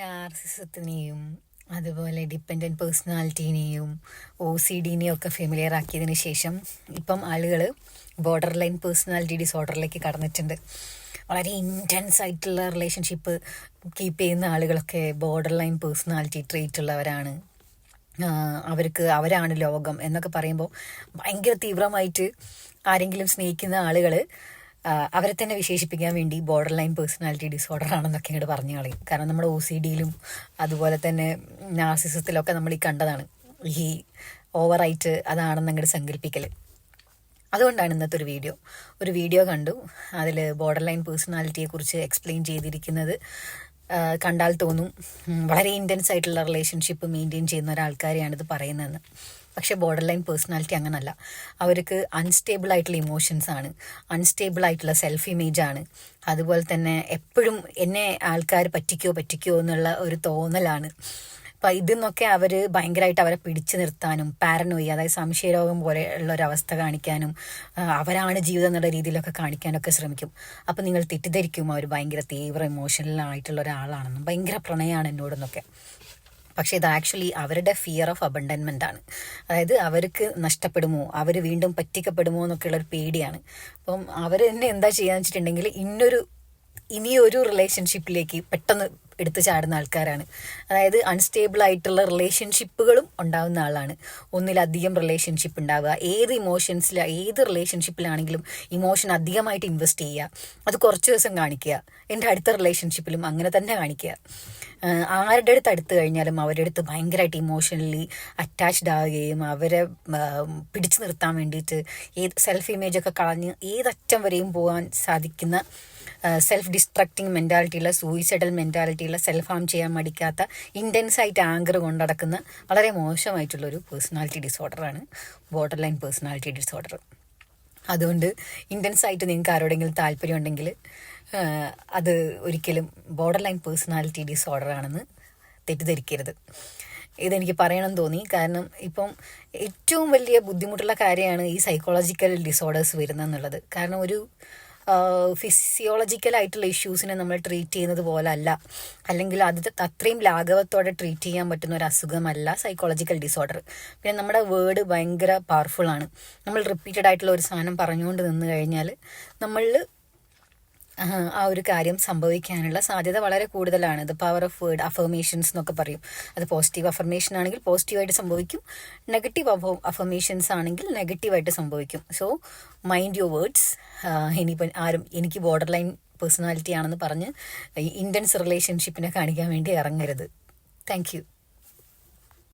നാർസിസത്തിനെയും അതുപോലെ ഡിപ്പെൻഡൻറ്റ് പേഴ്സണാലിറ്റീനെയും OCDനെയും ഒക്കെ ഫെമിലിയർ ആക്കിയതിന് ശേഷം ഇപ്പം ആളുകൾ ബോർഡർ ലൈൻ പേഴ്സണാലിറ്റി ഡിസോർഡറിലേക്ക് കടന്നിട്ടുണ്ട്. വളരെ ഇൻറ്റൻസ് ആയിട്ടുള്ള റിലേഷൻഷിപ്പ് കീപ്പ് ചെയ്യുന്ന ആളുകളൊക്കെ ബോർഡർ ലൈൻ പേഴ്സണാലിറ്റി ട്രെയ്റ്റ് ഉള്ളവരാണ്. അവരാണ് ലോകം എന്നൊക്കെ പറയുമ്പോൾ ഭയങ്കര തീവ്രമായിട്ട് ആരെങ്കിലും സ്നേഹിക്കുന്ന ആളുകൾ അവരെ തന്നെ വിശേഷിപ്പിക്കാൻ വേണ്ടി ബോർഡർ ലൈൻ പേഴ്സണാലിറ്റി ഡിസോർഡർ ആണെന്നൊക്കെ ഇങ്ങോട്ട് പറഞ്ഞു കളയും. കാരണം നമ്മുടെ OCDയിലും അതുപോലെ തന്നെ നാർസിസത്തിലൊക്കെ നമ്മൾ ഈ കണ്ടതാണ് ഈ ഓവറായിട്ട് അതാണെന്ന് അങ്ങോട്ട് സങ്കല്പിക്കൽ. അതുകൊണ്ടാണ് ഇന്നത്തെ ഒരു വീഡിയോ കണ്ടു. അതിൽ ബോർഡർ ലൈൻ പേഴ്സണാലിറ്റിയെക്കുറിച്ച് എക്സ്പ്ലെയിൻ ചെയ്തിരിക്കുന്നത് കണ്ടാൽ തോന്നും വളരെ ഇൻറ്റൻസ് ആയിട്ടുള്ള റിലേഷൻഷിപ്പ് മെയിൻറ്റെയിൻ ചെയ്യുന്ന ഒരാൾക്കാരെയാണ് ഇത് പറയുന്നതെന്ന്. പക്ഷേ ബോർഡർ ലൈൻ പേഴ്സണാലിറ്റി അങ്ങനല്ല. അവർക്ക് അൺസ്റ്റേബിൾ ആയിട്ടുള്ള ഇമോഷൻസ് ആണ്, അൺസ്റ്റേബിൾ ആയിട്ടുള്ള സെൽഫ് ഇമേജ് ആണ്. അതുപോലെ തന്നെ എപ്പോഴും എന്നെ ആൾക്കാർ പറ്റിക്കോ എന്നുള്ള ഒരു തോന്നലാണ്. അപ്പം ഇതിന്നൊക്കെ അവർ ഭയങ്കരമായിട്ട് അവരെ പിടിച്ചു നിർത്താനും പാരനോയി, അതായത് സംശയരോഗം പോലെ ഉള്ള ഒരവസ്ഥ കാണിക്കാനും അവരാണ് ജീവിതം എന്നുള്ള രീതിയിലൊക്കെ കാണിക്കാനൊക്കെ ശ്രമിക്കും. അപ്പം നിങ്ങൾ തെറ്റിദ്ധരിക്കും അവർ ഭയങ്കര തീവ്ര ഇമോഷണലായിട്ടുള്ള ഒരാളാണെന്നും ഭയങ്കര പ്രണയമാണ് എന്നോടെന്നൊക്കെ. പക്ഷേ ഇത് ആക്ച്വലി അവരുടെ ഫിയർ ഓഫ് അബണ്ടൻമെൻ്റ് ആണ്. അതായത് അവർക്ക് നഷ്ടപ്പെടുമോ, അവർ വീണ്ടും പറ്റിക്കപ്പെടുമോ എന്നൊക്കെയുള്ളൊരു പേടിയാണ്. അപ്പം അവർ തന്നെ എന്താ ചെയ്യാന്ന് വെച്ചിട്ടുണ്ടെങ്കിൽ ഇനിയൊരു റിലേഷൻഷിപ്പിലേക്ക് പെട്ടെന്ന് എടുത്തു ചാടുന്ന ആൾക്കാരാണ്. അതായത് അൺസ്റ്റേബിൾ ആയിട്ടുള്ള റിലേഷൻഷിപ്പുകളും ഉണ്ടാകുന്ന ആളാണ്. ഒന്നിലധികം റിലേഷൻഷിപ്പ് ഉണ്ടാവുക, ഏത് റിലേഷൻഷിപ്പിലാണെങ്കിലും ഇമോഷൻ അധികമായിട്ട് ഇൻവെസ്റ്റ് ചെയ്യുക, അത് കുറച്ച് ദിവസം കാണിക്കുക, എൻ്റെ അടുത്ത റിലേഷൻഷിപ്പിലും അങ്ങനെ തന്നെ കാണിക്കുക. ആരുടെ അടുത്ത് കഴിഞ്ഞാലും അവരുടെ അടുത്ത് ഭയങ്കരമായിട്ട് ഇമോഷണലി അറ്റാച്ച്ഡ് ആവുകയും അവരെ പിടിച്ചു നിർത്താൻ വേണ്ടിയിട്ട് സെൽഫ് ഇമേജൊക്കെ കളഞ്ഞ് ഏതറ്റം വരെയും പോകാൻ സാധിക്കുന്ന സെൽഫ് ഡിസ്ട്രക്റ്റിംഗ് മെൻറ്റാലിറ്റിയുള്ള, സൂയിസൈഡൽ മെൻറ്റാലിറ്റിയുള്ള, സെൽഫ് ഹാം ചെയ്യാൻ മടിക്കാത്ത, ഇൻറ്റൻസ് ആയിട്ട് ആങ്കർ കൊണ്ടടക്കുന്ന വളരെ മോശമായിട്ടുള്ളൊരു പേഴ്സണാലിറ്റി ഡിസോർഡറാണ് ബോർഡർ ലൈൻ പേഴ്സണാലിറ്റി ഡിസോർഡർ. അതുകൊണ്ട് ഇൻറ്റൻസ് ആയിട്ട് നിങ്ങൾക്ക് ആരോടെങ്കിലും താല്പര്യം ഉണ്ടെങ്കിൽ അത് ഒരിക്കലും ബോർഡർ ലൈൻ പേഴ്സണാലിറ്റി ഡിസോർഡർ ആണെന്ന് തെറ്റിദ്ധരിക്കരുത്. ഇതെനിക്ക് പറയണമെന്ന് തോന്നി. കാരണം ഇപ്പം ഏറ്റവും വലിയ ബുദ്ധിമുട്ടുള്ള കാര്യമാണ് ഈ സൈക്കോളജിക്കൽ ഡിസോർഡേഴ്സ് വരുന്നതെന്നുള്ളത്. കാരണം ഒരു ഫിസിയോളജിക്കലായിട്ടുള്ള ഇഷ്യൂസിനെ നമ്മൾ ട്രീറ്റ് ചെയ്യുന്നത് പോലെ അല്ല, അല്ലെങ്കിൽ അത് അത്രയും ലാഘവത്തോടെ ട്രീറ്റ് ചെയ്യാൻ പറ്റുന്ന ഒരു അസുഖമല്ല സൈക്കോളജിക്കൽ ഡിസോർഡർ. പിന്നെ നമ്മുടെ വേർഡ് ഭയങ്കര പവർഫുള്ളാണ്. നമ്മൾ റിപ്പീറ്റഡ് ആയിട്ടുള്ള ഒരു സാധനം പറഞ്ഞുകൊണ്ട് നിന്ന് കഴിഞ്ഞാൽ നമ്മളിൽ ആ ഒരു കാര്യം സംഭവിക്കാനുള്ള സാധ്യത വളരെ കൂടുതലാണ്. The power of word affirmations എന്നൊക്കെ പറയും. അത് പോസിറ്റീവ് അഫർമേഷൻ ആണെങ്കിൽ പോസിറ്റീവായിട്ട് സംഭവിക്കും, നെഗറ്റീവ് അഫർമേഷൻസ് ആണെങ്കിൽ നെഗറ്റീവായിട്ട് സംഭവിക്കും. So mind your words. ഇനിയിപ്പം ആരും എനിക്ക് ബോർഡർ ലൈൻ പേഴ്സണാലിറ്റി ആണെന്ന് പറഞ്ഞ് ഇൻറ്റൻസ് റിലേഷൻഷിപ്പിനെ കാണിക്കാൻ വേണ്ടി ഇറങ്ങരുത്. Thank you.